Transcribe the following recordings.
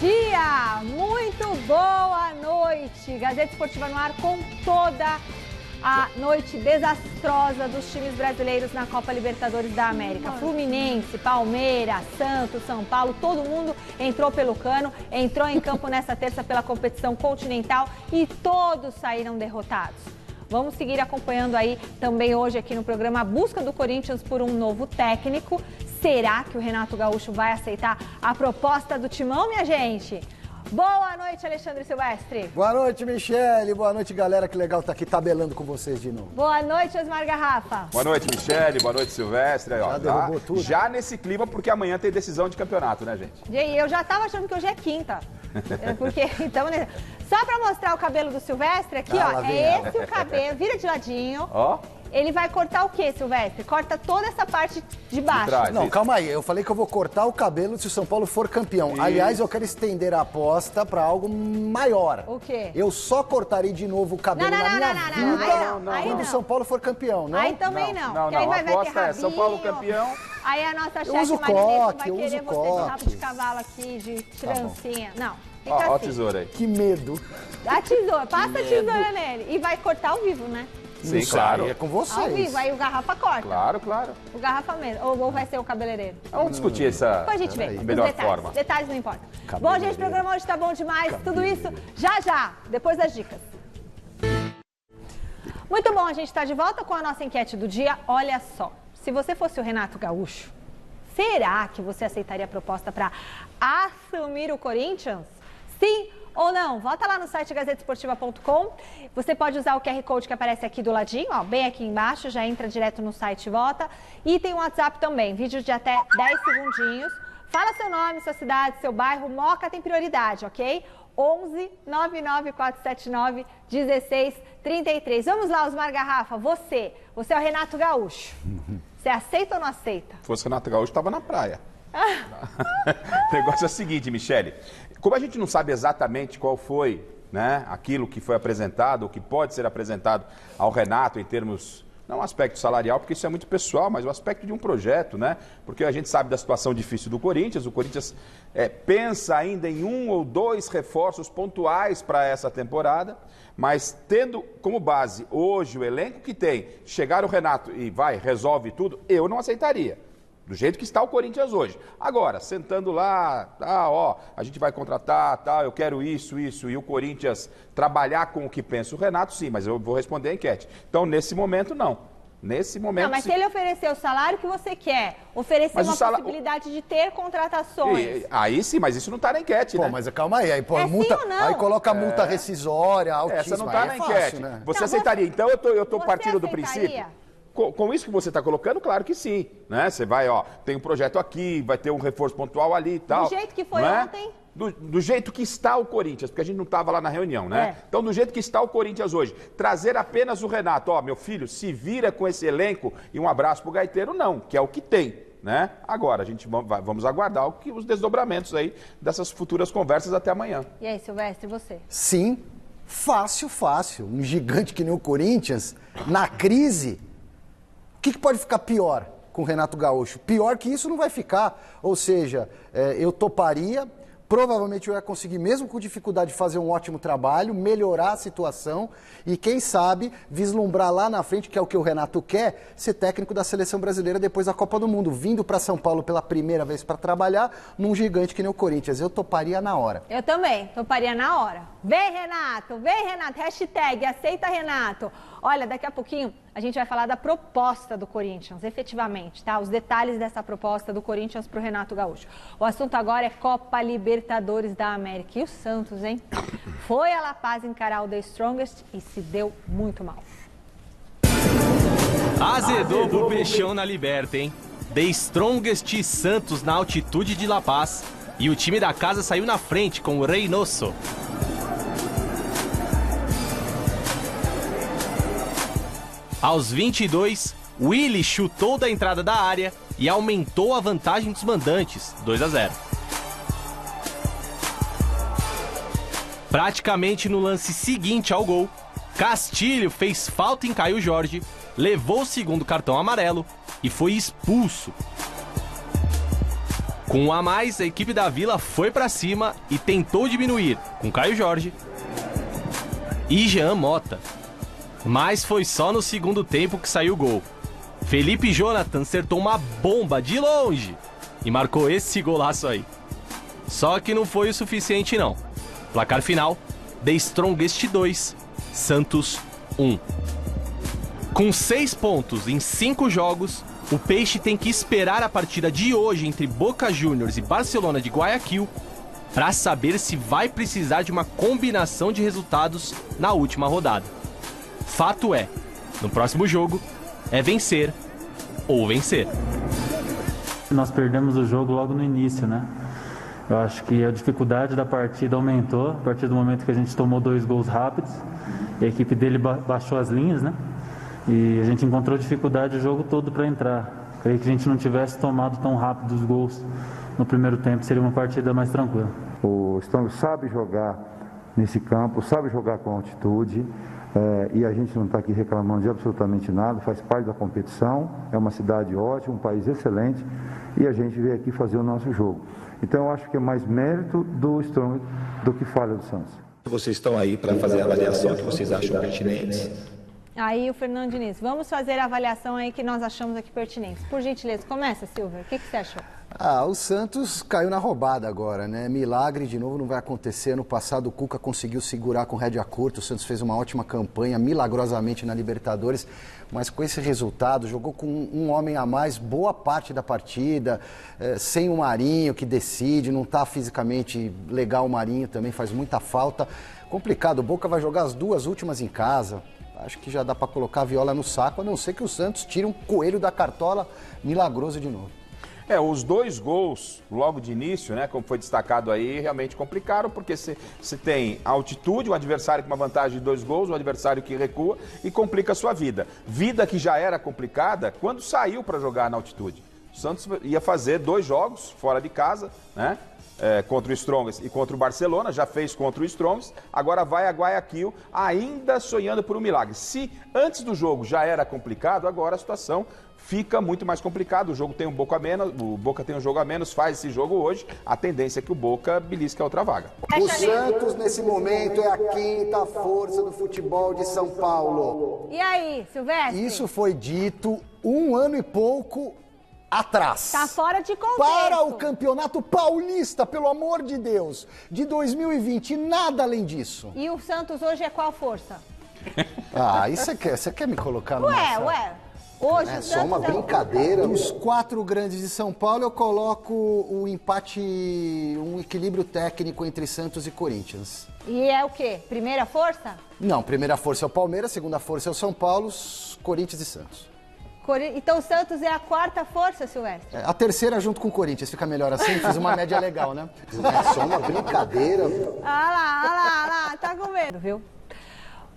dia! Muito boa noite! Gazeta Esportiva no ar com toda a noite desastrosa dos times brasileiros na Copa Libertadores da América. Fluminense, Palmeiras, Santos, São Paulo, todo mundo entrou pelo cano, entrou em campo nessa terça pela competição continental e todos saíram derrotados. Vamos seguir acompanhando aí também hoje aqui no programa a busca do Corinthians por um novo técnico. Será que o Renato Gaúcho vai aceitar a proposta do Timão, minha gente? Boa noite, Alexandre Silvestre. Boa noite, Michele. Boa noite, galera. Que legal estar aqui tabelando com vocês de novo. Boa noite, Osmar Garrafa. Boa noite, Michele. Boa noite, Silvestre. Já derrubou tudo. Já nesse clima, porque amanhã tem decisão de campeonato, né, gente? E eu já tava achando que hoje é quinta. Porque, então, só pra mostrar o cabelo do Silvestre aqui, ó. É esse o cabelo. Vira de ladinho. Ó. Ele vai cortar o quê, Silvestre? Corta toda essa parte de baixo. Não, calma aí. Eu falei que eu vou cortar o cabelo se o São Paulo for campeão. Isso. Aliás, eu quero estender a aposta pra algo maior. O quê? Eu só cortarei de novo o cabelo na minha vida quando o São Paulo for campeão, não? Aí também não. Não, aí a aposta é São Paulo campeão. Aí a nossa chefe Magneto vai querer você de rabo de cavalo aqui, de trancinha. Não, fica assim. Ó a tesoura aí. Que medo. A tesoura, passa a tesoura nele. E vai cortar ao vivo, né? Sim, isso claro. Aí é com vocês. Ao vivo, aí o Garrafa corta. Claro, claro. O Garrafa mesmo. Ou vai ser o cabeleireiro. Vamos discutir essa Depois a gente vê. melhor detalhes, forma. Detalhes não importam. Bom, gente, o programa hoje tá bom demais. Tudo isso já, depois das dicas. Muito bom, a gente está de volta com a nossa enquete do dia. Olha só, se você fosse o Renato Gaúcho, será que você aceitaria a proposta para assumir o Corinthians? Sim ou não? Vota lá no site gazetesportiva.com. Você pode usar o QR Code que aparece aqui do ladinho, ó, bem aqui embaixo, já entra direto no site e vota. E tem o WhatsApp também, vídeos de até 10 segundinhos. Fala seu nome, sua cidade, seu bairro, Moca tem prioridade, ok? 11 99479 1633. Vamos lá, Osmar Garrafa, você é o Renato Gaúcho. Você aceita ou não aceita? Se fosse Renato Gaúcho, estava na praia. O negócio é o seguinte, Michele. Como a gente não sabe exatamente qual foi, né, aquilo que foi apresentado, ou que pode ser apresentado ao Renato em termos, não aspecto salarial, porque isso é muito pessoal, mas o aspecto de um projeto, né? Porque a gente sabe da situação difícil do Corinthians, o Corinthians pensa ainda em 1 ou 2 reforços pontuais para essa temporada, mas tendo como base hoje o elenco que tem, chegar o Renato e resolve tudo, eu não aceitaria. Do jeito que está o Corinthians hoje. Agora, sentando lá, a gente vai contratar, eu quero isso, e o Corinthians trabalhar com o que pensa o Renato, sim, mas eu vou responder a enquete. Então, nesse momento, não. Nesse momento... Não, mas se ele oferecer o salário que você quer, oferecer uma possibilidade de ter contratações... Aí sim, mas isso não está na enquete, né? Pô, mas calma aí, multa, sim ou não? Aí coloca a multa rescisória, altíssima. Essa não está na enquete. Né? Você aceitaria? Então, eu tô partindo do princípio... Com isso que você está colocando, claro que sim, né? Você vai, tem um projeto aqui, vai ter um reforço pontual ali e tal. Do jeito que foi ontem? Do jeito que está o Corinthians, porque a gente não estava lá na reunião, né? Então, do jeito que está o Corinthians hoje, trazer apenas o Renato, meu filho, se vira com esse elenco e um abraço pro Gaiteiro, não, que é o que tem, né? Agora, a gente vamos aguardar os desdobramentos aí dessas futuras conversas até amanhã. E aí, Silvestre, você? Sim, fácil. Um gigante que nem o Corinthians, na crise... O que pode ficar pior com o Renato Gaúcho? Pior que isso não vai ficar. Ou seja, eu toparia, provavelmente eu ia conseguir, mesmo com dificuldade, fazer um ótimo trabalho, melhorar a situação e, quem sabe, vislumbrar lá na frente, que é o que o Renato quer, ser técnico da Seleção Brasileira depois da Copa do Mundo, vindo para São Paulo pela primeira vez para trabalhar num gigante que nem o Corinthians. Eu toparia na hora. Eu também, toparia na hora. Vem, Renato! Hashtag aceita, Renato! Olha, daqui a pouquinho a gente vai falar da proposta do Corinthians, efetivamente, tá? Os detalhes dessa proposta do Corinthians para o Renato Gaúcho. O assunto agora é Copa Libertadores da América. E o Santos, hein? Foi a La Paz encarar o The Strongest e se deu muito mal. Azedou pro peixão na Liberta, hein? The Strongest e Santos na altitude de La Paz. E o time da casa saiu na frente com o Reynoso. Aos 22, Willy chutou da entrada da área e aumentou a vantagem dos mandantes, 2-0. Praticamente no lance seguinte ao gol, Castilho fez falta em Caio Jorge, levou o segundo cartão amarelo e foi expulso. Com um a mais, a equipe da Vila foi pra cima e tentou diminuir com Caio Jorge e Jean Mota. Mas foi só no segundo tempo que saiu o gol. Felipe Jonathan acertou uma bomba de longe e marcou esse golaço aí. Só que não foi o suficiente não. Placar final, The Strongest 2, Santos 1. Com 6 pontos em 5 jogos, o Peixe tem que esperar a partida de hoje entre Boca Juniors e Barcelona de Guayaquil para saber se vai precisar de uma combinação de resultados na última rodada. Fato é, no próximo jogo, é vencer ou vencer. Nós perdemos o jogo logo no início, né? Eu acho que a dificuldade da partida aumentou a partir do momento que a gente tomou 2 gols rápidos e a equipe dele baixou as linhas, né? E a gente encontrou dificuldade o jogo todo para entrar. Creio que a gente não tivesse tomado tão rápido os gols no primeiro tempo, seria uma partida mais tranquila. O Strong sabe jogar nesse campo, sabe jogar com altitude, e a gente não está aqui reclamando de absolutamente nada, faz parte da competição, é uma cidade ótima, um país excelente, e a gente veio aqui fazer o nosso jogo. Então eu acho que é mais mérito do Strong do que falha do Santos. Vocês estão aí para fazer a avaliação que vocês acham pertinente. Aí o Fernando Diniz, vamos fazer a avaliação aí que nós achamos aqui pertinente. Por gentileza, começa, Silvio, o que você achou? O Santos caiu na roubada agora, né? Milagre de novo não vai acontecer. No passado o Cuca conseguiu segurar com rédea curta, o Santos fez uma ótima campanha, milagrosamente na Libertadores, mas com esse resultado, jogou com um homem a mais boa parte da partida, sem o Marinho que decide, não está fisicamente legal o Marinho, também faz muita falta. Complicado, o Boca vai jogar as 2 últimas em casa. Acho que já dá para colocar a viola no saco, a não ser que o Santos tire um coelho da cartola milagroso de novo. Os 2 gols logo de início, né, como foi destacado aí, realmente complicaram, porque você tem altitude, o adversário com uma vantagem de 2 gols, o adversário que recua e complica a sua vida. Vida que já era complicada quando saiu para jogar na altitude. O Santos ia fazer 2 jogos fora de casa, né? Contra o Strongest e contra o Barcelona, já fez contra o Strongest, agora vai a Guayaquil, ainda sonhando por um milagre. Se antes do jogo já era complicado, agora a situação fica muito mais complicada. O jogo tem um Boca a menos, o Boca tem um jogo a menos, faz esse jogo hoje, a tendência é que o Boca belisque a outra vaga. O Santos, nesse momento, é a 5ª força do futebol de São Paulo. E aí, Silvestre? Isso foi dito 1 ano e pouco atrás. Tá fora de contexto. Para o Campeonato Paulista, pelo amor de Deus, de 2020, nada além disso. E o Santos hoje é qual força? Isso você quer me colocar numa... Hoje é só uma brincadeira. Os 4 grandes de São Paulo, eu coloco o empate, um equilíbrio técnico entre Santos e Corinthians. E é o quê? Primeira força? Não, primeira força é o Palmeiras, segunda força é o São Paulo, Corinthians e Santos. Então o Santos é a 4ª força, Silvestre? A terceira junto com o Corinthians, fica melhor assim? Fiz uma média legal, né? É só uma brincadeira. Lá, tá com medo, viu?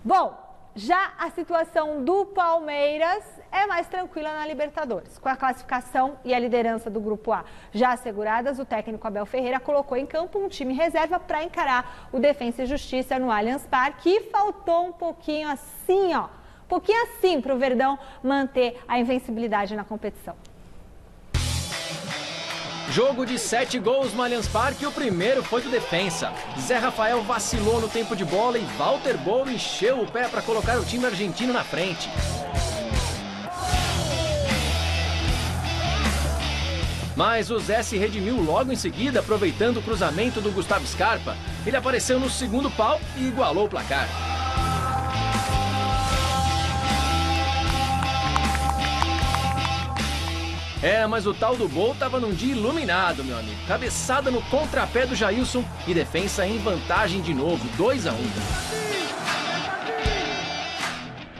Bom, já a situação do Palmeiras é mais tranquila na Libertadores. Com a classificação e a liderança do Grupo A já asseguradas, o técnico Abel Ferreira colocou em campo um time reserva para encarar o Defensa e Justiça no Allianz Parque, e faltou um pouquinho assim, para o Verdão manter a invencibilidade na competição. Jogo de 7 gols no Allianz Parque, o primeiro foi do Defensa. Zé Rafael vacilou no tempo de bola e Walter Bou encheu o pé para colocar o time argentino na frente. Mas o Zé se redimiu logo em seguida, aproveitando o cruzamento do Gustavo Scarpa. Ele apareceu no segundo pau e igualou o placar. Mas o tal do Bol tava num dia iluminado, meu amigo. Cabeçada no contrapé do Jailson e Defensa em vantagem de novo, 2-1.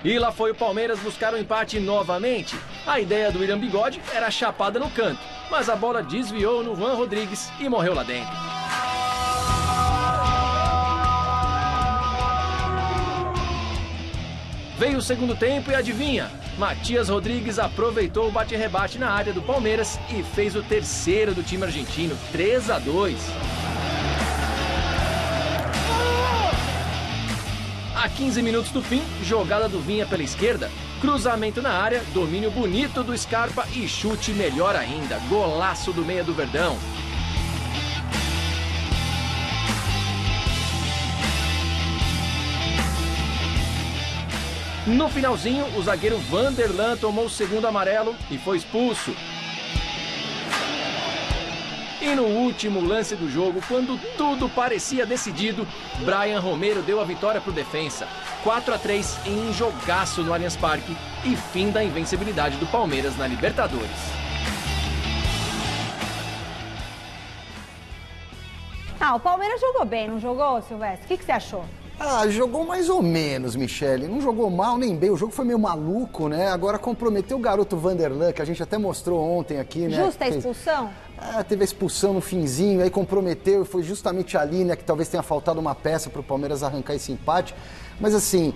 E lá foi o Palmeiras buscar o empate novamente. A ideia do William Bigode era chapada no canto, mas a bola desviou no Juan Rodrigues e morreu lá dentro. Veio o segundo tempo e adivinha? Matias Rodrigues aproveitou o bate-rebate na área do Palmeiras e fez o terceiro do time argentino, 3-2. A 15 minutos do fim, jogada do Vinha pela esquerda, cruzamento na área, domínio bonito do Scarpa e chute melhor ainda, golaço do meia do Verdão. No finalzinho, o zagueiro Vanderlan tomou o segundo amarelo e foi expulso. E no último lance do jogo, quando tudo parecia decidido, Brian Romero deu a vitória para o Defensa. 4-3 em um jogaço no Allianz Parque e fim da invencibilidade do Palmeiras na Libertadores. O Palmeiras jogou bem, não jogou, Silvestre? O que você achou? Jogou mais ou menos, Michele. Não jogou mal nem bem. O jogo foi meio maluco, né? Agora comprometeu o garoto Vanderlan, que a gente até mostrou ontem aqui, né? Justa a expulsão? Teve a expulsão no finzinho, aí comprometeu, e foi justamente ali, né, que talvez tenha faltado uma peça para o Palmeiras arrancar esse empate. Mas assim,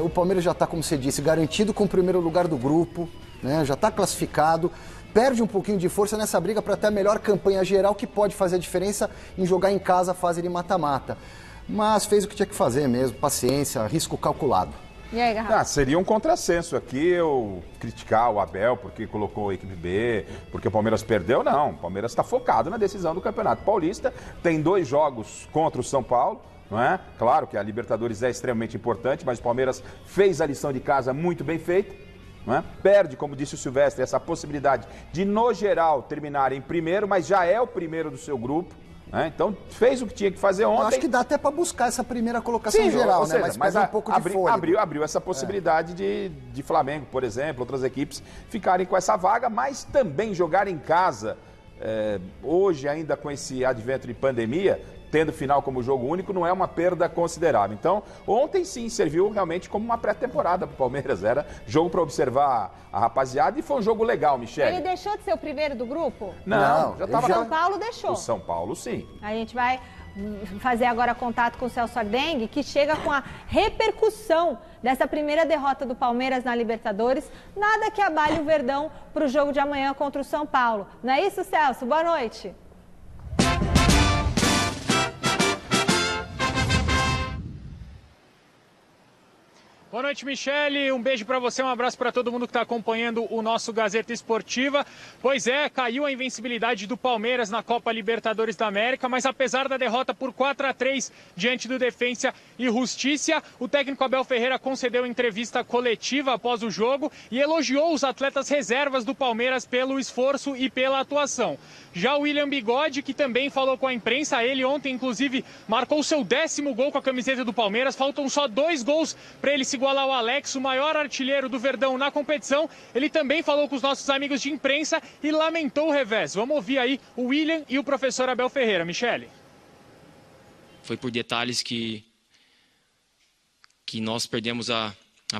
o Palmeiras já está, como você disse, garantido com o primeiro lugar do grupo, né? Já está classificado. Perde um pouquinho de força nessa briga para ter a melhor campanha geral, que pode fazer a diferença em jogar em casa a fase de mata-mata. Mas fez o que tinha que fazer mesmo, paciência, risco calculado. E aí, Garrafa? Seria um contrassenso aqui eu criticar o Abel porque colocou a equipe B, porque o Palmeiras perdeu. Não, o Palmeiras está focado na decisão do Campeonato Paulista, tem 2 jogos contra o São Paulo, não é? Claro que a Libertadores é extremamente importante, mas o Palmeiras fez a lição de casa muito bem feita, não é? Perde, como disse o Silvestre, essa possibilidade de, no geral, terminar em primeiro, mas já é o primeiro do seu grupo. Então fez o que tinha que fazer ontem. Eu acho que dá até para buscar essa primeira colocação geral, ou seja, né? Mas um pouco de fôlego. Abriu essa possibilidade de Flamengo, por exemplo, outras equipes ficarem com essa vaga, mas também jogar em casa, hoje ainda com esse advento de pandemia, tendo final como jogo único, não é uma perda considerável. Então, ontem sim serviu realmente como uma pré-temporada para o Palmeiras. Era jogo para observar a rapaziada e foi um jogo legal, Michele. Ele deixou de ser o primeiro do grupo? Não, já estava. O São Paulo deixou. O São Paulo, sim. A gente vai fazer agora contato com o Celso Ardengue, que chega com a repercussão dessa primeira derrota do Palmeiras na Libertadores. Nada que abale o Verdão para o jogo de amanhã contra o São Paulo. Não é isso, Celso? Boa noite. Boa noite, Michele. Um beijo para você, um abraço para todo mundo que está acompanhando o nosso Gazeta Esportiva. Pois é, caiu a invencibilidade do Palmeiras na Copa Libertadores da América, mas apesar da derrota por 4-3 diante do Defensa e Justiça, o técnico Abel Ferreira concedeu entrevista coletiva após o jogo e elogiou os atletas reservas do Palmeiras pelo esforço e pela atuação. Já o William Bigode, que também falou com a imprensa, ele ontem, inclusive, marcou seu 10º gol com a camiseta do Palmeiras. Faltam só 2 gols para ele se igualar ao Alex, o maior artilheiro do Verdão na competição. Ele também falou com os nossos amigos de imprensa e lamentou o revés. Vamos ouvir aí o William e o professor Abel Ferreira. Michele. Foi por detalhes que nós perdemos a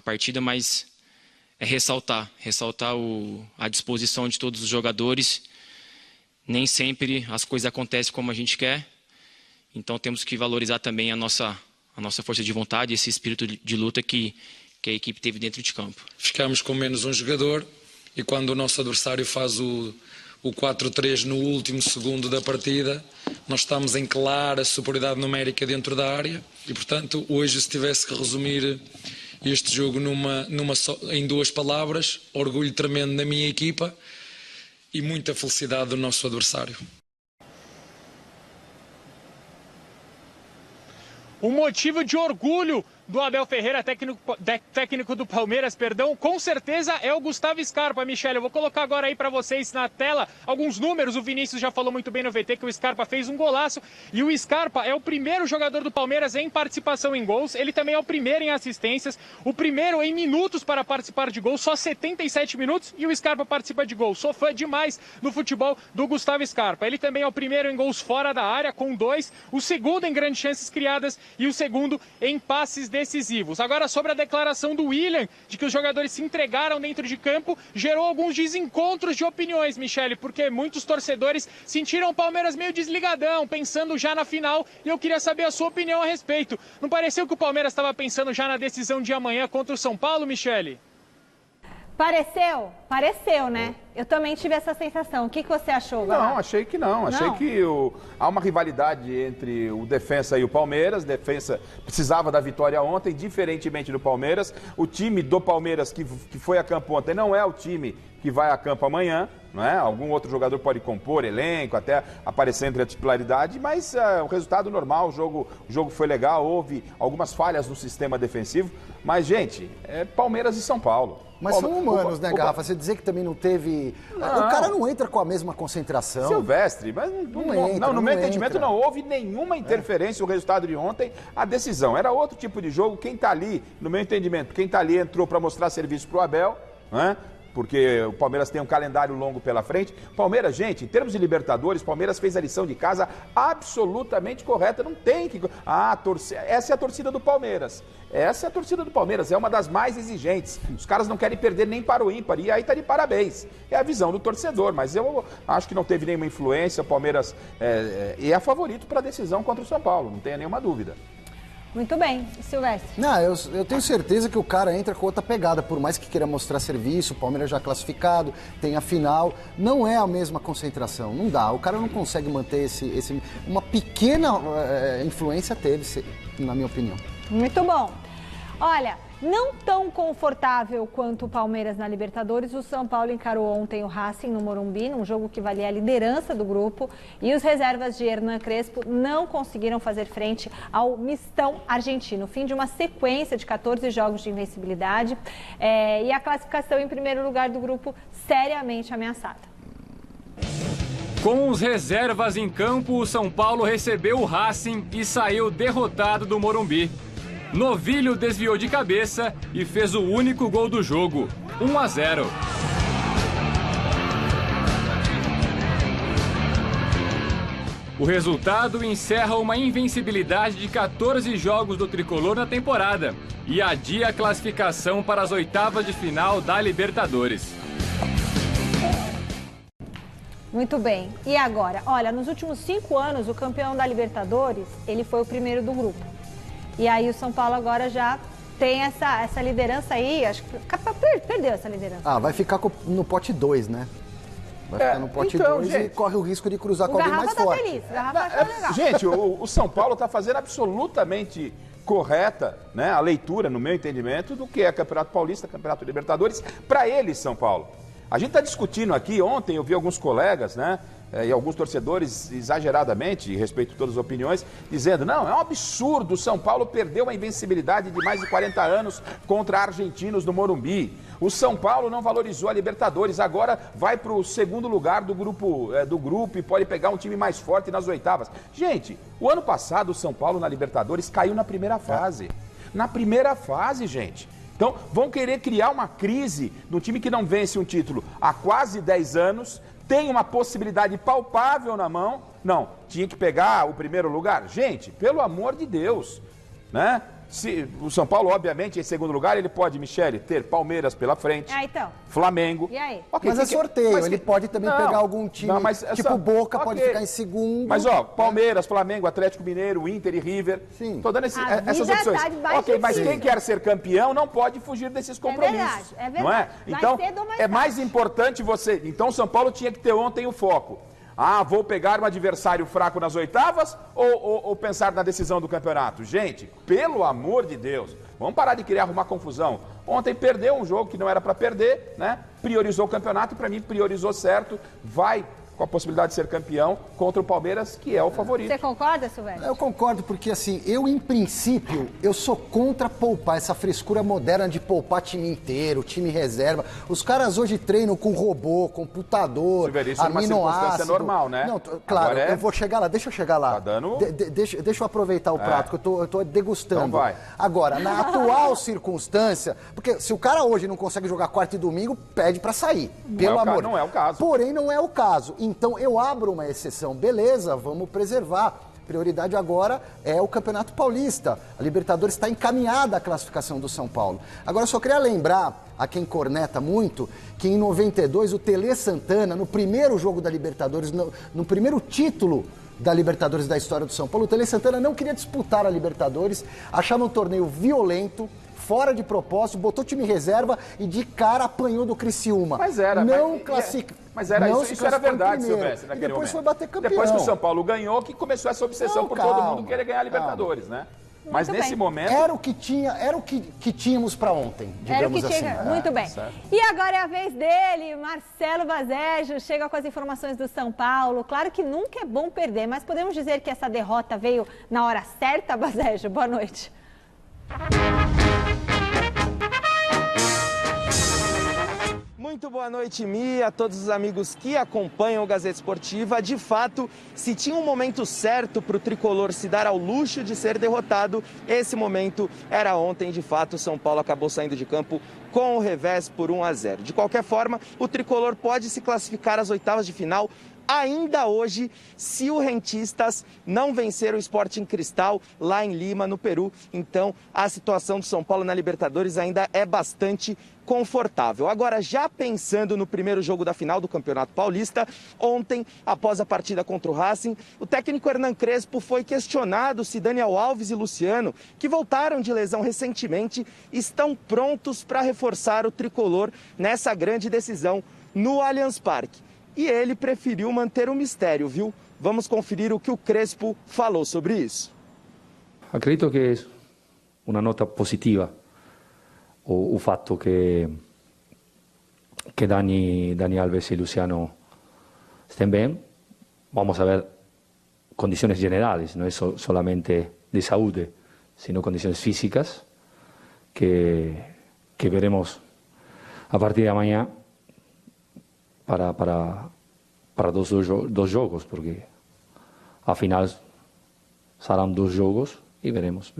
partida, mas é ressaltar a disposição de todos os jogadores. Nem sempre as coisas acontecem como a gente quer, então temos que valorizar também a nossa força de vontade, esse espírito de luta que a equipe teve dentro de campo. Ficamos com menos um jogador e quando o nosso adversário faz o 4-3 no último segundo da partida, nós estamos em clara superioridade numérica dentro da área e, portanto, hoje, se tivesse que resumir este jogo em 2 palavras, orgulho tremendo na minha equipa e muita felicidade do nosso adversário. O motivo de orgulho do Abel Ferreira, técnico do Palmeiras, com certeza é o Gustavo Scarpa. Michele, eu vou colocar agora aí para vocês na tela alguns números. O Vinícius já falou muito bem no VT que o Scarpa fez um golaço. E o Scarpa é o primeiro jogador do Palmeiras em participação em gols. Ele também é o primeiro em assistências, o primeiro em minutos para participar de gols, só 77 minutos. E o Scarpa participa de gols. Sou fã demais do futebol do Gustavo Scarpa. Ele também é o primeiro em gols fora da área, com 2. O segundo em grandes chances criadas e o segundo em passes decisivos. Agora, sobre a declaração do William, de que os jogadores se entregaram dentro de campo, gerou alguns desencontros de opiniões, Michele, porque muitos torcedores sentiram o Palmeiras meio desligadão, pensando já na final, e eu queria saber a sua opinião a respeito. Não pareceu que o Palmeiras estava pensando já na decisão de amanhã contra o São Paulo, Michele? Pareceu? Pareceu, né? Eu também tive essa sensação. O que você achou, Galá? Não, achei que não. Achei que há uma rivalidade entre o Defensa e o Palmeiras. O Defensa precisava da vitória ontem, diferentemente do Palmeiras. O time do Palmeiras que foi a campo ontem não é o time que vai a campo amanhã, não é? Algum outro jogador pode compor elenco, até aparecer entre a titularidade, mas o resultado normal, o jogo foi legal, houve algumas falhas no sistema defensivo, mas, gente, é Palmeiras e São Paulo. Mas são humanos, né, Garrafa? Você dizer que também não teve... Não. O cara não entra com a mesma concentração. Silvestre, mas no meu entendimento não houve nenhuma interferência no resultado de ontem, a decisão. Era outro tipo de jogo, quem tá ali, no meu entendimento, quem tá ali entrou para mostrar serviço pro Abel, né? Porque o Palmeiras tem um calendário longo pela frente. Palmeiras, gente, em termos de Libertadores, Palmeiras fez a lição de casa absolutamente correta. Não tem que... essa é a torcida do Palmeiras. Essa é a torcida do Palmeiras, é uma das mais exigentes. Os caras não querem perder nem para o ímpar, e aí tá de parabéns. É a visão do torcedor, mas eu acho que não teve nenhuma influência. O Palmeiras é favorito para a decisão contra o São Paulo, não tenha nenhuma dúvida. Muito bem, Silvestre. Não, eu tenho certeza que o cara entra com outra pegada, por mais que queira mostrar serviço, o Palmeiras já classificado, tem a final, não é a mesma concentração, não dá, o cara não consegue manter uma pequena influência teve, na minha opinião. Muito bom. Olha, não tão confortável quanto o Palmeiras na Libertadores, o São Paulo encarou ontem o Racing no Morumbi, num jogo que valia a liderança do grupo, e os reservas de Hernan Crespo não conseguiram fazer frente ao mistão argentino. Fim de uma sequência de 14 jogos de invencibilidade e a classificação em primeiro lugar do grupo seriamente ameaçada. Com os reservas em campo, o São Paulo recebeu o Racing e saiu derrotado do Morumbi. Novilho desviou de cabeça e fez o único gol do jogo, 1-0. O resultado encerra uma invencibilidade de 14 jogos do tricolor na temporada e adia a classificação para as oitavas de final da Libertadores. Muito bem. E agora? Olha, nos últimos 5 anos, o campeão da Libertadores, ele foi o primeiro do grupo. E aí o São Paulo agora já tem essa liderança aí, acho que perdeu essa liderança. Vai ficar no pote 2, né? Vai ficar no pote 2 e corre o risco de cruzar com alguém mais forte. Feliz. O Garrafa tá legal. Gente, o São Paulo está fazendo absolutamente correta, né, a leitura, no meu entendimento, do que é Campeonato Paulista, Campeonato Libertadores, para eles, São Paulo. A gente está discutindo aqui, ontem eu vi alguns colegas, né, e alguns torcedores exageradamente, respeito a todas as opiniões, dizendo, não, é um absurdo, o São Paulo perdeu uma invencibilidade de mais de 40 anos contra argentinos no Morumbi. O São Paulo não valorizou a Libertadores, agora vai para o segundo lugar do grupo e pode pegar um time mais forte nas oitavas. Gente, o ano passado o São Paulo na Libertadores caiu na primeira fase. Na primeira fase, gente. Então, vão querer criar uma crise no time que não vence um título há quase 10 anos, tem uma possibilidade palpável na mão. Não, tinha que pegar o primeiro lugar. Gente, pelo amor de Deus, né? Se o São Paulo, obviamente, em segundo lugar, ele pode, Michele, ter Palmeiras pela frente, então. Flamengo. E aí? Okay, mas é sorteio, ele pode também pegar algum time, tipo Boca, pode ficar em segundo. Mas, Palmeiras, Flamengo, Atlético Mineiro, Inter e River. Sim. Tô dando essas opções. Mas quem quer ser campeão não pode fugir desses compromissos. É verdade. Não é? Então, é mais importante você... Então, o São Paulo tinha que ter ontem o foco. Vou pegar um adversário fraco nas oitavas ou pensar na decisão do campeonato? Gente, pelo amor de Deus, vamos parar de arrumar confusão. Ontem perdeu um jogo que não era para perder, né? Priorizou o campeonato e para mim priorizou certo, vai com a possibilidade de ser campeão contra o Palmeiras, que é o favorito. Você concorda, Silvestre? Eu concordo, porque assim, em princípio, eu sou contra poupar, essa frescura moderna de poupar time inteiro, time reserva. Os caras hoje treinam com robô, computador, aminoácido. É normal, né? Não, claro, eu vou chegar lá, deixa eu chegar lá. Tá dando... Deixa eu aproveitar o prato, que eu tô degustando. Então vai. Agora, na atual circunstância, porque se o cara hoje não consegue jogar quarta e domingo, pede pra sair, pelo amor. Não é o caso. Porém, não é o caso. Então, eu abro uma exceção. Beleza, vamos preservar. Prioridade agora é o Campeonato Paulista. A Libertadores está encaminhada à classificação do São Paulo. Agora, eu só queria lembrar a quem corneta muito que em 92 o Tele Santana, no primeiro jogo da Libertadores, no primeiro título da Libertadores da história do São Paulo, o Tele Santana não queria disputar a Libertadores, achava um torneio violento, fora de propósito, botou time reserva e de cara apanhou do Criciúma. Mas era. Não classifica. Mas era isso era verdade, Silvestre, naquele depois momento. Foi bater campeão. Depois que o São Paulo ganhou, que começou essa obsessão por todo mundo querer ganhar a Libertadores, né? Mas Muito nesse bem. momento... Era o que tínhamos para ontem, Era o digamos que assim. tinha. Muito bem. certo. E agora é a vez dele, Marcelo Bazejo, chega com as informações do São Paulo. Claro que nunca é bom perder, mas podemos dizer que essa derrota veio na hora certa, Bazejo? Boa noite. Muito boa noite, Mi, a todos os amigos que acompanham o Gazeta Esportiva. De fato, se tinha um momento certo para o tricolor se dar ao luxo de ser derrotado, esse momento era ontem. De fato, o São Paulo acabou saindo de campo com o revés por 1-0. De qualquer forma, o tricolor pode se classificar às oitavas de final ainda hoje, se o Rentistas não vencer o Sporting Cristal lá em Lima, no Peru. Então, a situação do São Paulo na Libertadores ainda é bastante confortável. Agora, já pensando no primeiro jogo da final do Campeonato Paulista, ontem, após a partida contra o Racing, o técnico Hernan Crespo foi questionado se Daniel Alves e Luciano, que voltaram de lesão recentemente, estão prontos para reforçar o tricolor nessa grande decisão no Allianz Parque. E ele preferiu manter o mistério, viu? Vamos conferir o que o Crespo falou sobre isso. Acredito que é uma nota positiva o fatto que Dani Alves e Luciano estén bem. Vamos a ver condições generais, não é solamente de saúde, sino condições físicas que veremos a partir de amanhã para dos jogos, porque afinal serão 2 jogos e veremos.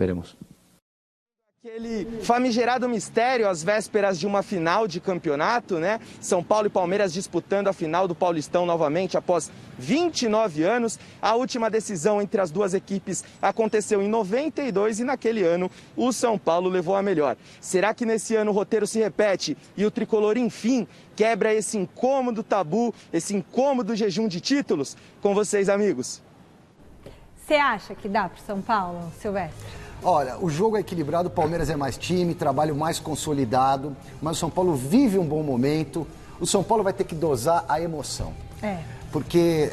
Aquele famigerado mistério às vésperas de uma final de campeonato, né? São Paulo e Palmeiras disputando a final do Paulistão novamente após 29 anos. A última decisão entre as duas equipes aconteceu em 92 e naquele ano o São Paulo levou a melhor. Será que nesse ano o roteiro se repete e o tricolor, enfim, quebra esse incômodo tabu, esse incômodo jejum de títulos? Com vocês, amigos. Você acha que dá para o São Paulo, Silvestre? Olha, o jogo é equilibrado, o Palmeiras é mais time, trabalho mais consolidado, mas o São Paulo vive um bom momento. O São Paulo vai ter que dosar a emoção. Porque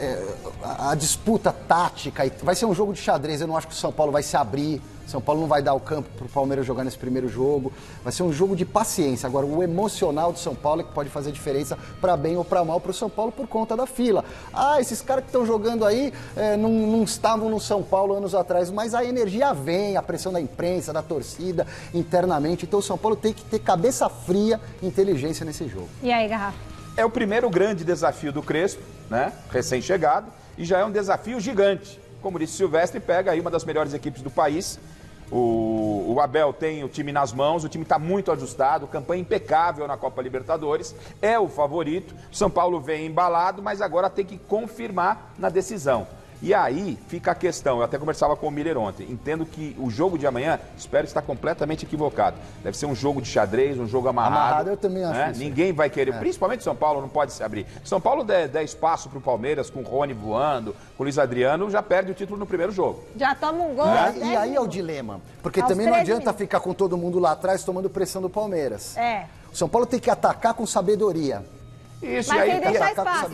a disputa tática, vai ser um jogo de xadrez, eu não acho que o São Paulo vai se abrir, o São Paulo não vai dar o campo para o Palmeiras jogar nesse primeiro jogo, vai ser um jogo de paciência. Agora, o emocional do São Paulo é que pode fazer diferença para bem ou para mal para o São Paulo por conta da fila. Ah, esses caras que estão jogando aí não estavam no São Paulo anos atrás, mas a energia vem, a pressão da imprensa, da torcida, internamente, então o São Paulo tem que ter cabeça fria e inteligência nesse jogo. E aí, Garrafa? É o primeiro grande desafio do Crespo, né? Recém-chegado, e já é um desafio gigante. Como disse Silvestre, pega aí uma das melhores equipes do país. O Abel tem o time nas mãos, o time está muito ajustado, campanha impecável na Copa Libertadores, é o favorito. São Paulo vem embalado, mas agora tem que confirmar na decisão. E aí fica a questão, eu até conversava com o Miller ontem, entendo que o jogo de amanhã, espero estar completamente equivocado, deve ser um jogo de xadrez, um jogo amarrado. Amarrado eu também acho isso. Ninguém vai querer, principalmente São Paulo não pode se abrir. São Paulo der espaço para o Palmeiras, com o Rony voando, com o Luiz Adriano, já perde o título no primeiro jogo. Já toma um gol. E aí é o dilema, porque também não adianta ficar com todo mundo lá atrás tomando pressão do Palmeiras. O São Paulo tem que atacar com sabedoria. Isso, mas sem deixar espaço.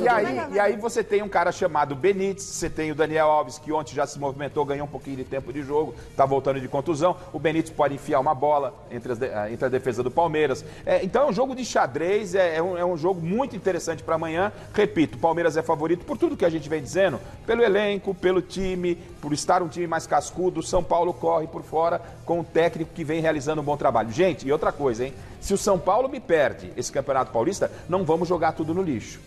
E aí você tem um cara chamado Benítez, você tem o Daniel Alves, que ontem já se movimentou, ganhou um pouquinho de tempo de jogo, tá voltando de contusão. O Benítez pode enfiar uma bola entre a defesa do Palmeiras. Então é um jogo de xadrez, é um jogo muito interessante para amanhã. Repito, o Palmeiras é favorito por tudo que a gente vem dizendo, pelo elenco, pelo time, por estar um time mais cascudo. O São Paulo corre por fora com um técnico que vem realizando um bom trabalho. Gente, e outra coisa, hein? Se o São Paulo me perde esse Campeonato Paulista, não vamos jogar tudo no lixo.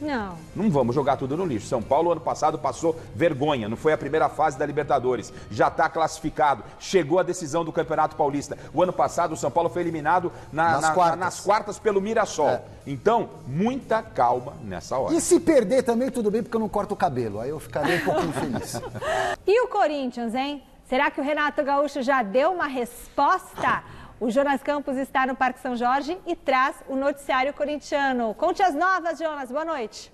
Não vamos jogar tudo no lixo. São Paulo, ano passado, passou vergonha. Não foi a primeira fase da Libertadores. Já está classificado. Chegou a decisão do Campeonato Paulista. O ano passado, o São Paulo foi eliminado nas quartas pelo Mirassol. Então, muita calma nessa hora. E se perder também, tudo bem, porque eu não corto o cabelo. Aí eu ficaria um pouquinho feliz. E o Corinthians, hein? Será que o Renato Gaúcho já deu uma resposta? O Jonas Campos está no Parque São Jorge e traz o noticiário corintiano. Conte as novas, Jonas. Boa noite.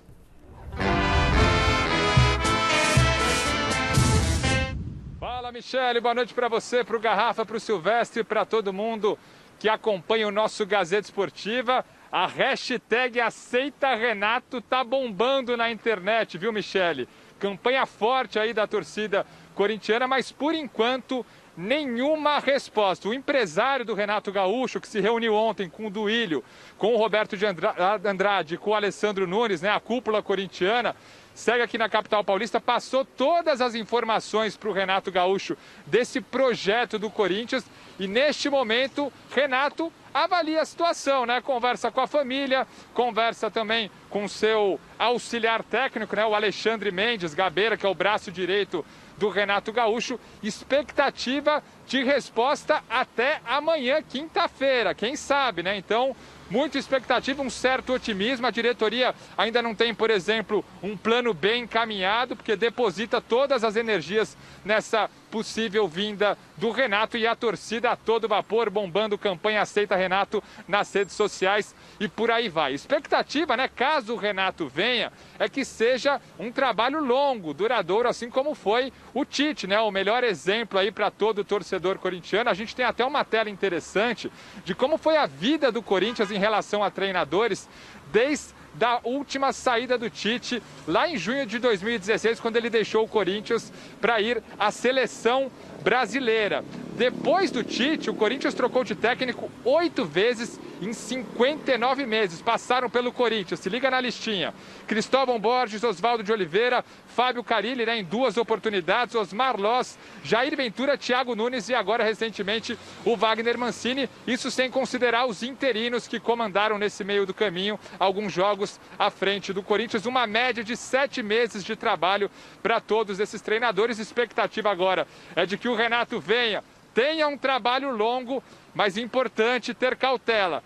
Fala, Michele. Boa noite para você, para o Garrafa, para o Silvestre, para todo mundo que acompanha o nosso Gazeta Esportiva. A hashtag Aceita Renato tá bombando na internet, viu, Michele? Campanha forte aí da torcida corintiana, mas por enquanto nenhuma resposta. O empresário do Renato Gaúcho, que se reuniu ontem com o Duílio, com o Roberto de Andrade, com o Alessandro Nunes, né, a cúpula corintiana, segue aqui na capital paulista, passou todas as informações para o Renato Gaúcho desse projeto do Corinthians e neste momento Renato avalia a situação, né? Conversa com a família, conversa também com seu auxiliar técnico, né? O Alexandre Mendes Gabeira, que é o braço direito do Renato Gaúcho. Expectativa de resposta até amanhã, quinta-feira, quem sabe, né? Então, muita expectativa, um certo otimismo. A diretoria ainda não tem, por exemplo, um plano B encaminhado, porque deposita todas as energias nessa possível vinda do Renato e a torcida a todo vapor, bombando campanha Aceita Renato nas redes sociais e por aí vai. Expectativa, né, caso o Renato venha, é que seja um trabalho longo, duradouro, assim como foi o Tite, né, o melhor exemplo aí para todo torcedor corintiano. A gente tem até uma tela interessante de como foi a vida do Corinthians em relação a treinadores desde da última saída do Tite, lá em junho de 2016, quando ele deixou o Corinthians para ir à seleção brasileira. Depois do Tite, o Corinthians trocou de técnico 8 vezes em 59 meses. Passaram pelo Corinthians, se liga na listinha: Cristóvão Borges, Oswaldo de Oliveira, Fábio Carille, né, em 2 oportunidades, Osmar Loz, Jair Ventura, Thiago Nunes e agora recentemente o Wagner Mancini. Isso sem considerar os interinos que comandaram nesse meio do caminho alguns jogos à frente do Corinthians. Uma média de 7 meses de trabalho para todos esses treinadores. Expectativa agora é de que o Renato venha, tenha um trabalho longo, mas importante ter cautela.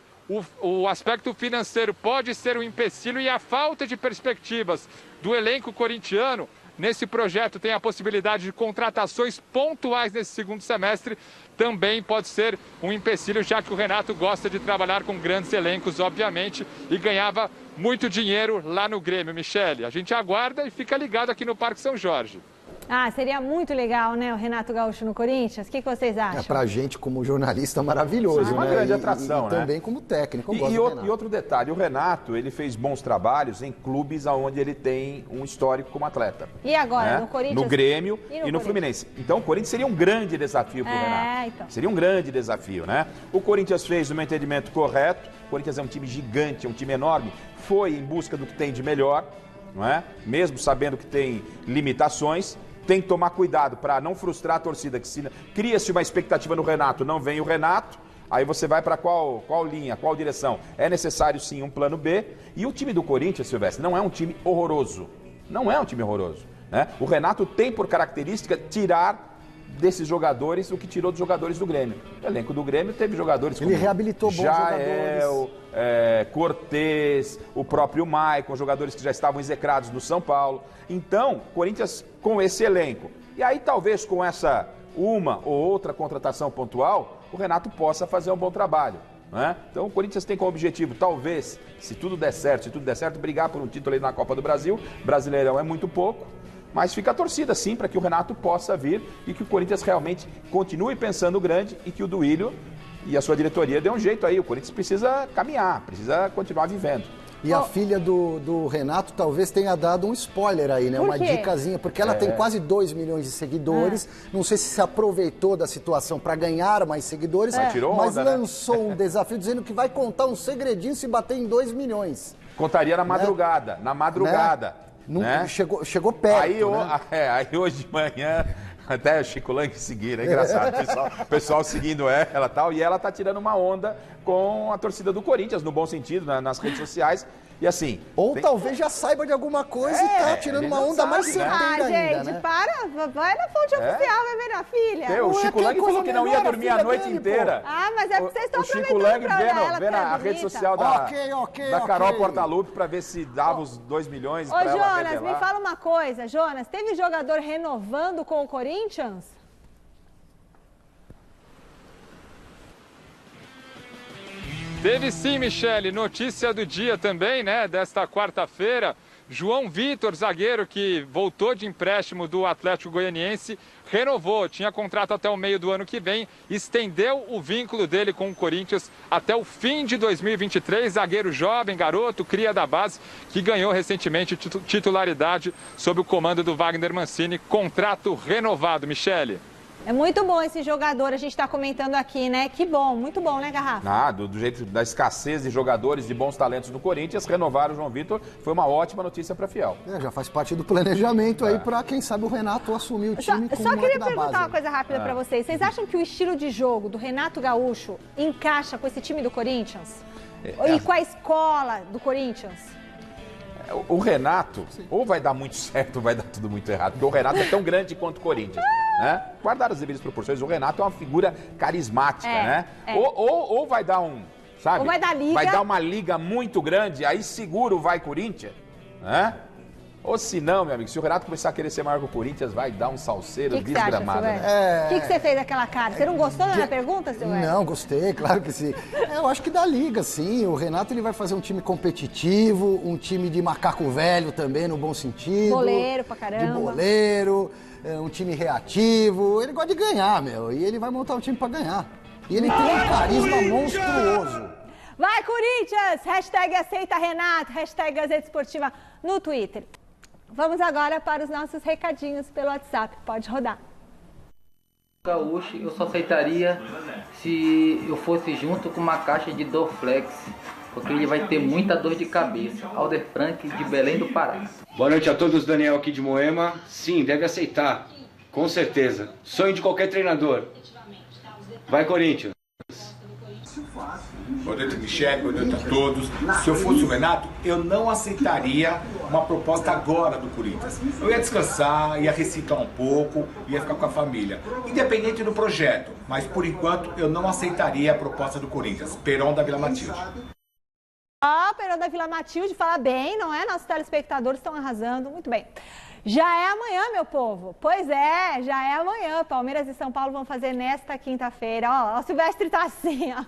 O aspecto financeiro pode ser um empecilho e a falta de perspectivas do elenco corintiano nesse projeto tem a possibilidade de contratações pontuais nesse segundo semestre, também pode ser um empecilho, já que o Renato gosta de trabalhar com grandes elencos, obviamente, e ganhava muito dinheiro lá no Grêmio. Michele, a gente aguarda e fica ligado aqui no Parque São Jorge. Ah, seria muito legal, né, o Renato Gaúcho no Corinthians? O que vocês acham? É, pra gente, como jornalista, maravilhoso, uma né? grande atração, e né? também como técnico. E outro detalhe, o Renato, ele fez bons trabalhos em clubes onde ele tem um histórico como atleta. E agora, né? no Corinthians? No Grêmio e no Fluminense. Então, o Corinthians seria um grande desafio para o Renato. Então. Seria um grande desafio, né? O Corinthians fez, no meu entendimento, correto. O Corinthians é um time gigante, é um time enorme. Foi em busca do que tem de melhor, não é? Mesmo sabendo que tem limitações. Tem que tomar cuidado para não frustrar a torcida, que se cria-se uma expectativa no Renato, não vem o Renato, aí você vai para qual linha, qual direção? É necessário sim um plano B. E o time do Corinthians, Silvestre, não é um time horroroso. Não é um time horroroso, né? O Renato tem por característica tirar desses jogadores o que tirou dos jogadores do Grêmio. O elenco do Grêmio teve jogadores como ele reabilitou bons Jael, jogadores. Cortez, o próprio Maicon, jogadores que já estavam execrados no São Paulo. Então, Corinthians com esse elenco. E aí talvez com essa uma ou outra contratação pontual, o Renato possa fazer um bom trabalho, né? Então o Corinthians tem como objetivo, talvez, se tudo der certo, brigar por um título aí na Copa do Brasil. Brasileirão é muito pouco. Mas fica a torcida, sim, para que o Renato possa vir e que o Corinthians realmente continue pensando grande e que o Duílio e a sua diretoria dê um jeito aí. O Corinthians precisa caminhar, precisa continuar vivendo. E a filha do Renato talvez tenha dado um spoiler aí, né? Uma dicasinha, porque ela tem quase 2 milhões de seguidores. Não sei se aproveitou da situação para ganhar mais seguidores, mas lançou um desafio dizendo que vai contar um segredinho se bater em 2 milhões. Contaria na madrugada, né? Né? Chegou perto, aí, né? Aí hoje de manhã, até o Chico Lang seguindo, é engraçado, o pessoal seguindo ela e tal, e ela tá tirando uma onda com a torcida do Corinthians, no bom sentido, nas redes sociais, e assim... Ou talvez já saiba de alguma coisa e tá tirando uma onda mais certeira ainda, gente, né? vai na fonte oficial, vai ver na filha. O Chico Lang falou que não ia dormir a noite inteira. Ah, mas é porque vocês estão aproveitando O Chico Lang vendo a rede social da Carol Portalupe para ver se dava os 2 milhões. Ô, Jonas, me fala uma coisa. Jonas, teve jogador renovando com o Corinthians? Teve sim, Michele. Notícia do dia também, né? Desta quarta-feira. João Vitor, zagueiro que voltou de empréstimo do Atlético Goianiense, renovou, tinha contrato até o meio do ano que vem, estendeu o vínculo dele com o Corinthians até o fim de 2023, zagueiro jovem, garoto, cria da base, que ganhou recentemente titularidade sob o comando do Wagner Mancini, contrato renovado, Michele. É muito bom esse jogador, a gente está comentando aqui, né? Que bom, muito bom, né, Garrafa? Do jeito da escassez de jogadores de bons talentos no Corinthians, renovar o João Vitor foi uma ótima notícia para a Fiel. Já faz parte do planejamento aí para, quem sabe, o Renato assumir o time com o Só queria da perguntar base. uma coisa rápida para vocês. Vocês acham que o estilo de jogo do Renato Gaúcho encaixa com esse time do Corinthians? E com a escola do Corinthians? O Renato, ou vai dar muito certo ou vai dar tudo muito errado, porque o Renato é tão grande quanto o Corinthians, né? Guardar as devidas proporções, o Renato é uma figura carismática, né? Ou vai dar sabe? Ou vai dar liga. Vai dar uma liga muito grande, aí seguro vai Corinthians, né? Ou se não, meu amigo, se o Renato começar a querer ser maior que o Corinthians, vai dar um salseiro desgramado. O que você fez daquela cara? Você não gostou da minha pergunta, seu Hélio? Não, gostei, claro que sim. Eu acho que dá liga, sim. O Renato ele vai fazer um time competitivo, um time de macaco velho também, no bom sentido. Boleiro pra caramba. De boleiro, um time reativo. Ele gosta de ganhar, meu. E ele vai montar um time pra ganhar. E ele tem um carisma monstruoso. Vai, Corinthians! Hashtag aceita Renato, hashtag Gazeta Esportiva no Twitter. Vamos agora para os nossos recadinhos pelo WhatsApp. Pode rodar. Gaúcho eu só aceitaria se eu fosse junto com uma caixa de Dorflex, porque ele vai ter muita dor de cabeça. Alder Frank, de Belém do Pará. Boa noite a todos, Daniel aqui de Moema. Sim, deve aceitar, com certeza. Sonho de qualquer treinador. Vai, Corinthians. Boa noite, Michele, boa noite a todos. Se eu fosse o Renato, eu não aceitaria uma proposta agora do Corinthians. Eu ia descansar, ia reciclar um pouco, ia ficar com a família. Independente do projeto, mas por enquanto eu não aceitaria a proposta do Corinthians. Peron da Vila Matilde. Peron da Vila Matilde, fala bem, não é? Nossos telespectadores estão arrasando, muito bem. Já é amanhã, meu povo. Pois é, já é amanhã. Palmeiras e São Paulo vão fazer nesta quinta-feira. Ó, o Silvestre tá assim, ó.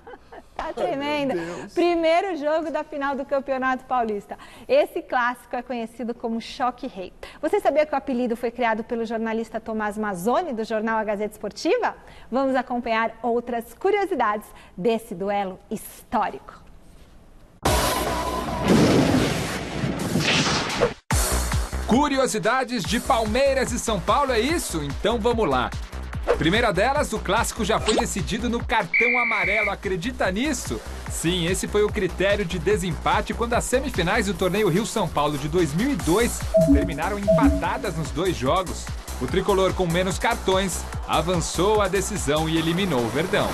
Tá tremendo. Primeiro jogo da final do Campeonato Paulista. Esse clássico é conhecido como Choque Rei. Você sabia que o apelido foi criado pelo jornalista Tomás Mazzoni, do jornal A Gazeta Esportiva? Vamos acompanhar outras curiosidades desse duelo histórico. Curiosidades de Palmeiras e São Paulo, é isso? Então vamos lá. Primeira delas, o clássico já foi decidido no cartão amarelo, acredita nisso? Sim, esse foi o critério de desempate quando as semifinais do torneio Rio-São Paulo de 2002 terminaram empatadas nos 2 jogos. O tricolor com menos cartões avançou a decisão e eliminou o Verdão.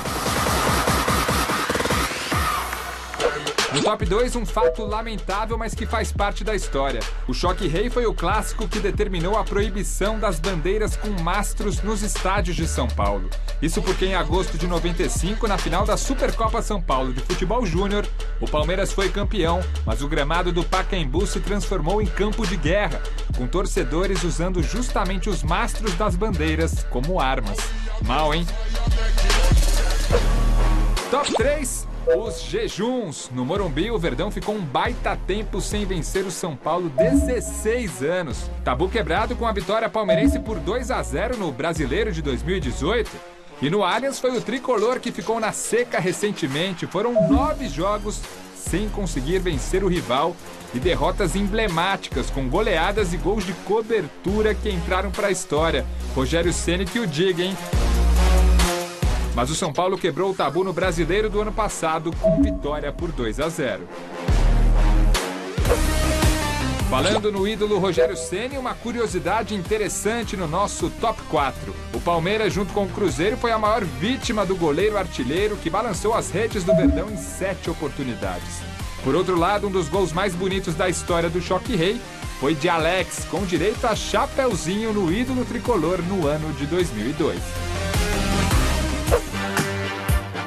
No top 2, um fato lamentável, mas que faz parte da história. O Choque Rei foi o clássico que determinou a proibição das bandeiras com mastros nos estádios de São Paulo. Isso porque em agosto de 95, na final da Supercopa São Paulo de Futebol Júnior, o Palmeiras foi campeão, mas o gramado do Pacaembu se transformou em campo de guerra, com torcedores usando justamente os mastros das bandeiras como armas. Mal, hein? Top 3. Os jejuns. No Morumbi, o Verdão ficou um baita tempo sem vencer o São Paulo, 16 anos. Tabu quebrado com a vitória palmeirense por 2-0 no Brasileiro de 2018. E no Allianz foi o tricolor que ficou na seca recentemente. Foram 9 jogos sem conseguir vencer o rival e derrotas emblemáticas com goleadas e gols de cobertura que entraram para a história. Rogério Ceni que o diga, hein? Mas o São Paulo quebrou o tabu no Brasileiro do ano passado com vitória por 2-0. Falando no ídolo Rogério Ceni, uma curiosidade interessante no nosso top 4. O Palmeiras, junto com o Cruzeiro, foi a maior vítima do goleiro artilheiro que balançou as redes do Verdão em 7 oportunidades. Por outro lado, um dos gols mais bonitos da história do Choque Rei foi de Alex, com direito a chapeuzinho no ídolo tricolor no ano de 2002.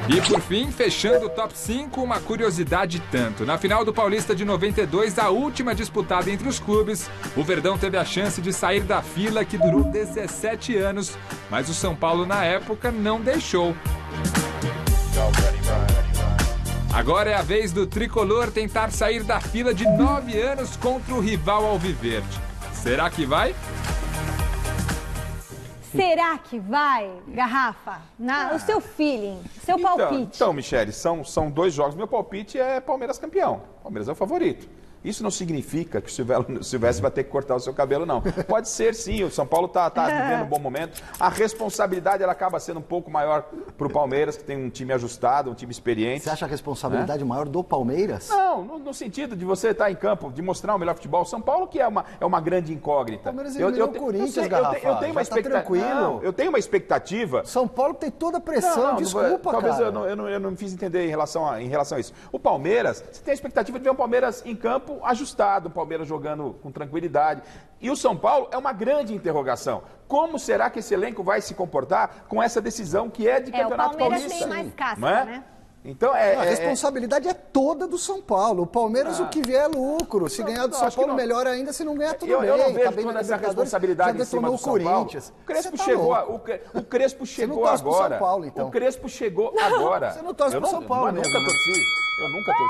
E por fim, fechando o top 5, uma curiosidade tanto. Na final do Paulista de 92, a última disputada entre os clubes, o Verdão teve a chance de sair da fila que durou 17 anos, mas o São Paulo na época não deixou. Agora é a vez do tricolor tentar sair da fila de 9 anos contra o rival alviverde. Será que vai? Será que vai, Garrafa? O seu feeling, seu palpite. Então, Michele, são 2 jogos. Meu palpite é Palmeiras campeão. Palmeiras é o favorito. Isso não significa que o Silvestre vai ter que cortar o seu cabelo, não. Pode ser, sim. O São Paulo está vivendo um bom momento. A responsabilidade ela acaba sendo um pouco maior para o Palmeiras, que tem um time ajustado, um time experiente. Você acha a responsabilidade maior do Palmeiras? Não, no sentido de você estar em campo, de mostrar o melhor futebol. O São Paulo que é uma grande incógnita. O Palmeiras eliminou o Corinthians, Garrafa. Eu tenho uma expectativa. Eu tenho uma expectativa. São Paulo tem toda a pressão, desculpa, talvez cara. Eu não me fiz entender em relação a isso. O Palmeiras, você tem a expectativa de ver o Palmeiras em campo ajustado, o Palmeiras jogando com tranquilidade. E o São Paulo é uma grande interrogação. Como será que esse elenco vai se comportar com essa decisão que é de Campeonato Paulista? O Palmeiras tem mais casca, né? Então, a responsabilidade é toda do São Paulo. O Palmeiras, o que vier é lucro. Se ganhar do São Paulo, melhor ainda. Se não ganhar, tudo bem. Eu não vejo toda essa responsabilidade em cima do São Paulo. O Crespo chegou agora. O Crespo chegou agora. Você não torce pro São Paulo, eu nunca torci.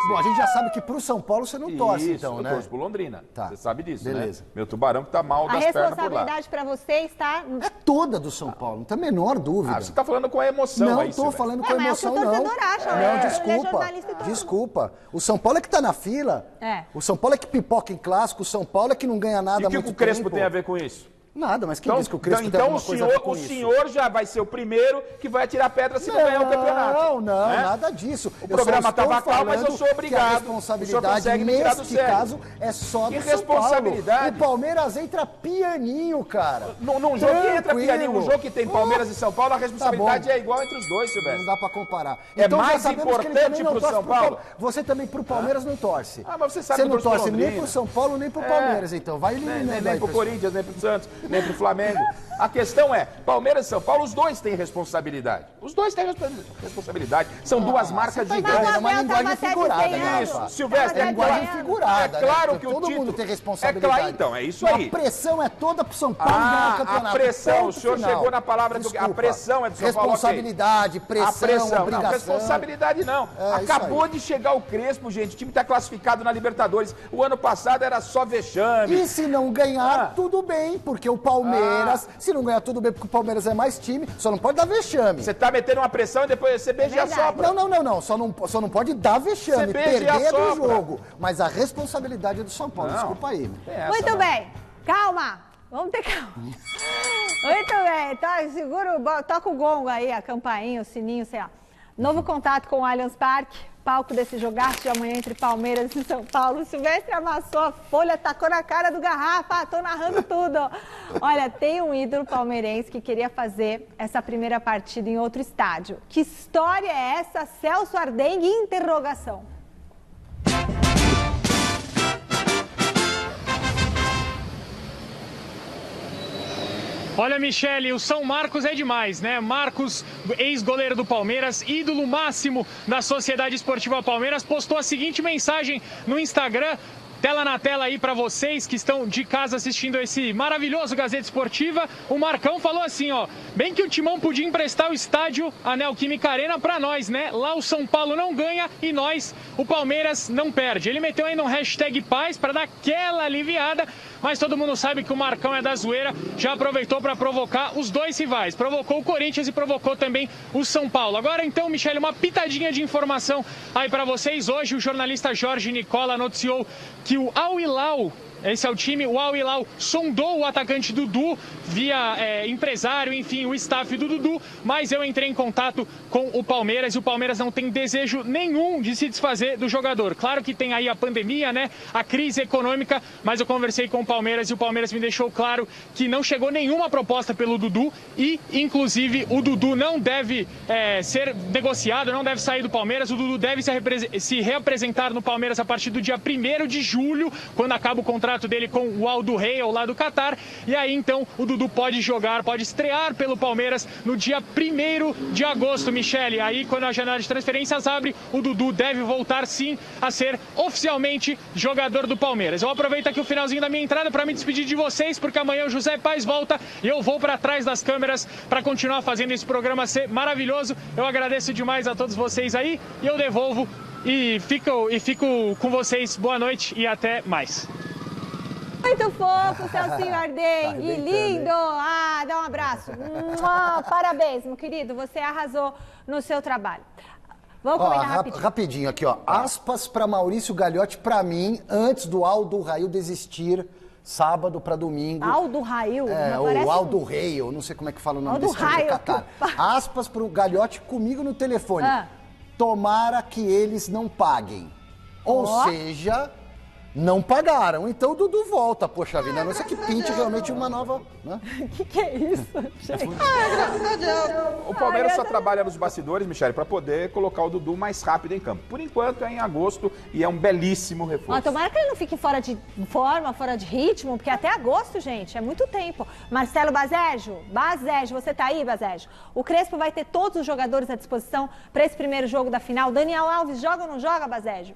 Bom, a gente já sabe que pro São Paulo você não torce, então, né? Eu torço pro Londrina. Tá. Você sabe disso, beleza, né? Meu tubarão que tá mal das pernas por lá. A responsabilidade pra você está... É toda do São Paulo, não tem a menor dúvida. Você tá falando com a emoção não aí, Não tô falando com a emoção, não. Não, desculpa. O São Paulo é que tá na fila. O São Paulo é que pipoca em clássico. O São Paulo é que não ganha nada há muito tempo. E o que o Crespo tem a ver com isso? Nada, mas quem disse que o Crespo tem alguma coisa a ver com isso? Então o senhor já vai ser o primeiro que vai atirar pedra se não ganhar o campeonato. Não, nada disso. O programa estava calmo, mas eu sou obrigado. A responsabilidade neste caso é só do São Paulo. O Palmeiras entra pianinho, cara. Num jogo que entra pianinho, um jogo que tem Palmeiras e São Paulo, a responsabilidade é igual entre os dois, Silvestre. Não dá pra comparar. É mais importante pro São Paulo? Você também pro Palmeiras não torce. Mas você sabe que não torce nem pro São Paulo, nem pro Palmeiras, então. Vai eliminando. Nem pro Corinthians, nem pro Santos, nem pro Flamengo. A questão é, Palmeiras e São Paulo, os dois têm responsabilidade. Os dois têm responsabilidade. São duas marcas gigantes. É uma linguagem figurada, isso. Silvestre, é linguagem figurada. É claro que todo mundo tem responsabilidade. É claro, então, é isso aí. A pressão é toda pro São Paulo ganhar o campeonato. A pressão, o senhor chegou na palavra que a pressão é do São Paulo. Responsabilidade, pressão, obrigação. Não, responsabilidade não. Acabou de chegar o Crespo, gente. O time está classificado na Libertadores. O ano passado era só vexame. E se não ganhar, tudo bem, porque o Palmeiras, se não ganhar, tudo bem, porque o Palmeiras é mais time, só não pode dar vexame. Você tá metendo uma pressão e depois você beija e assopra. Não, só não pode dar vexame, perder do jogo. Mas a responsabilidade é do São Paulo, desculpa aí. Muito bem, calma, vamos ter calma. Muito bem, tá, segura, toca o gongo aí, a campainha, o sininho, sei lá. Novo contato com o Allianz Parque. Palco desse jogaço de amanhã entre Palmeiras e São Paulo. O Silvestre amassou a folha, tacou na cara do Garrafa. Tô narrando tudo. Olha, tem um ídolo palmeirense que queria fazer essa primeira partida em outro estádio. Que história é essa, Celso Ardengue? Interrogação. Olha, Michele, o São Marcos é demais, né? Marcos, ex-goleiro do Palmeiras, ídolo máximo da Sociedade Esportiva Palmeiras, postou a seguinte mensagem no Instagram. Tela na tela aí para vocês que estão de casa assistindo esse maravilhoso Gazeta Esportiva. O Marcão falou assim, ó, bem que o Timão podia emprestar o estádio, a Neoquímica Arena, para nós, né? Lá o São Paulo não ganha e nós, o Palmeiras, não perde. Ele meteu aí no hashtag paz para dar aquela aliviada, mas todo mundo sabe que o Marcão é da zoeira, já aproveitou para provocar os dois rivais. Provocou o Corinthians e provocou também o São Paulo. Agora então, Michele, uma pitadinha de informação aí para vocês. Hoje o jornalista Jorge Nicola noticiou que o Al Hilal, esse é o time, o Al Hilal sondou o atacante Dudu via empresário, enfim, o staff do Dudu, mas eu entrei em contato com o Palmeiras e o Palmeiras não tem desejo nenhum de se desfazer do jogador. Claro que tem aí a pandemia, né, a crise econômica, mas eu conversei com o Palmeiras e o Palmeiras me deixou claro que não chegou nenhuma proposta pelo Dudu e, inclusive, o Dudu não deve ser negociado, não deve sair do Palmeiras, o Dudu deve se reapresentar no Palmeiras a partir do dia 1º de julho, quando acaba o contrato dele com o Al Duhail lá do Catar, e aí então o Dudu pode jogar, pode estrear pelo Palmeiras no dia 1º de agosto, Michele. Aí quando a janela de transferências abre, o Dudu deve voltar sim a ser oficialmente jogador do Palmeiras. Eu aproveito aqui o finalzinho da minha entrada para me despedir de vocês, porque amanhã o José Paz volta e eu vou para trás das câmeras para continuar fazendo esse programa ser maravilhoso. Eu agradeço demais a todos vocês aí e eu devolvo e fico com vocês. Boa noite e até mais. Muito fofo, Celcinho Ardengue, lindo! Ah, dá um abraço. Parabéns, meu querido, você arrasou no seu trabalho. Vamos comentar rapidinho. Rapidinho aqui, ó. Aspas para Maurício Gagliotti, para mim, antes do Aldo Rail desistir, sábado para domingo. Aldo Rail? O Aldo Rei, eu não sei como é que fala o nome desse time de Catar. Aspas para o Gagliotti comigo no telefone. Tomara que eles não paguem. Ou seja, não pagaram. Então o Dudu volta, poxa vida. A não ser que pinte realmente uma nova... Né? Que é isso, gente? O Palmeiras só trabalha nos bastidores, Michele, para poder colocar o Dudu mais rápido em campo. Por enquanto é em agosto e é um belíssimo reforço. Tomara que ele não fique fora de forma, fora de ritmo, porque até agosto, gente, é muito tempo. Marcelo Bazejo, você tá aí, Bazejo? O Crespo vai ter todos os jogadores à disposição para esse primeiro jogo da final. Daniel Alves joga ou não joga, Bazejo?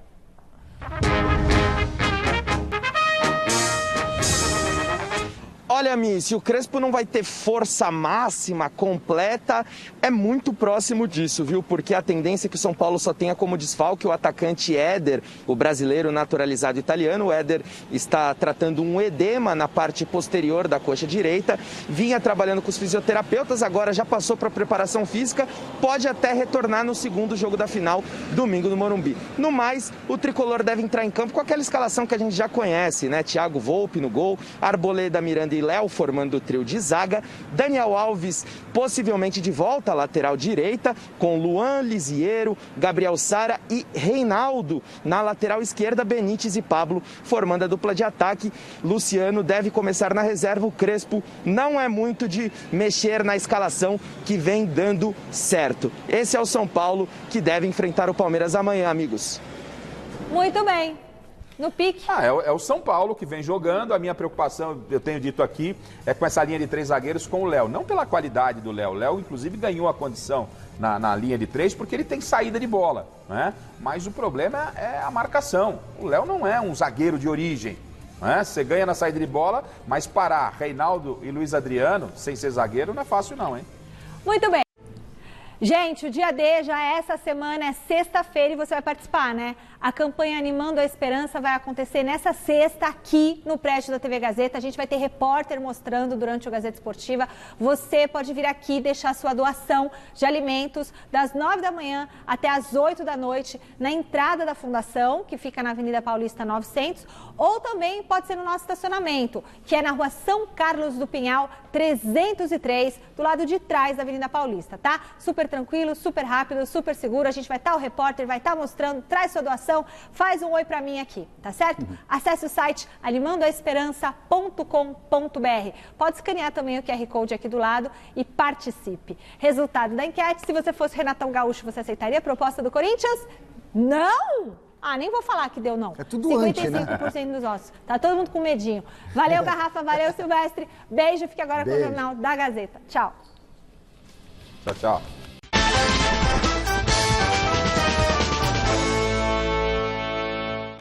Olha, Mi, se o Crespo não vai ter força máxima, completa, é muito próximo disso, viu? Porque a tendência é que o São Paulo só tenha como desfalque o atacante Éder, o brasileiro naturalizado italiano. O Éder está tratando um edema na parte posterior da coxa direita, vinha trabalhando com os fisioterapeutas, agora já passou para a preparação física, pode até retornar no segundo jogo da final, domingo no Morumbi. No mais, o tricolor deve entrar em campo com aquela escalação que a gente já conhece, né? Thiago Volpi no gol, Arboleda, Miranda e Léo formando o trio de zaga, Daniel Alves possivelmente de volta à lateral direita, com Luan, Lisiero, Gabriel Sara e Reinaldo na lateral esquerda, Benítez e Pablo formando a dupla de ataque. Luciano deve começar na reserva, o Crespo não é muito de mexer na escalação que vem dando certo. Esse é o São Paulo que deve enfrentar o Palmeiras amanhã, amigos. Muito bem. No pique. É o São Paulo que vem jogando. A minha preocupação, eu tenho dito aqui, é com essa linha de 3 zagueiros com o Léo. Não pela qualidade do Léo. O Léo, inclusive, ganhou a condição na linha de 3 porque ele tem saída de bola, né? Mas o problema é a marcação. O Léo não é um zagueiro de origem, né? Você ganha na saída de bola, mas parar Reinaldo e Luiz Adriano sem ser zagueiro não é fácil não, hein? Muito bem. Gente, o dia D já é essa semana, é sexta-feira e você vai participar, né? A campanha Animando a Esperança vai acontecer nessa sexta aqui no prédio da TV Gazeta. A gente vai ter repórter mostrando durante o Gazeta Esportiva. Você pode vir aqui e deixar sua doação de alimentos das 9 da manhã até as 8 da noite na entrada da fundação, que fica na Avenida Paulista 900, ou também pode ser no nosso estacionamento, que é na Rua São Carlos do Pinhal, 303, do lado de trás da Avenida Paulista, tá? Super tranquilo, super rápido, super seguro. A gente vai estar, o repórter vai estar mostrando, traz sua doação, faz um oi pra mim aqui, tá certo? Acesse o site animandoaesperança.com.br. Pode escanear também o QR Code aqui do lado e participe. Resultado da enquete: se você fosse Renatão Gaúcho, você aceitaria a proposta do Corinthians? Não! Nem vou falar que deu não. É tudo antes, né? 55% dos ossos. Tá todo mundo com medinho. Valeu, Garrafa, valeu, Silvestre. Beijo, fique agora com o Jornal da Gazeta. Tchau. Tchau, tchau.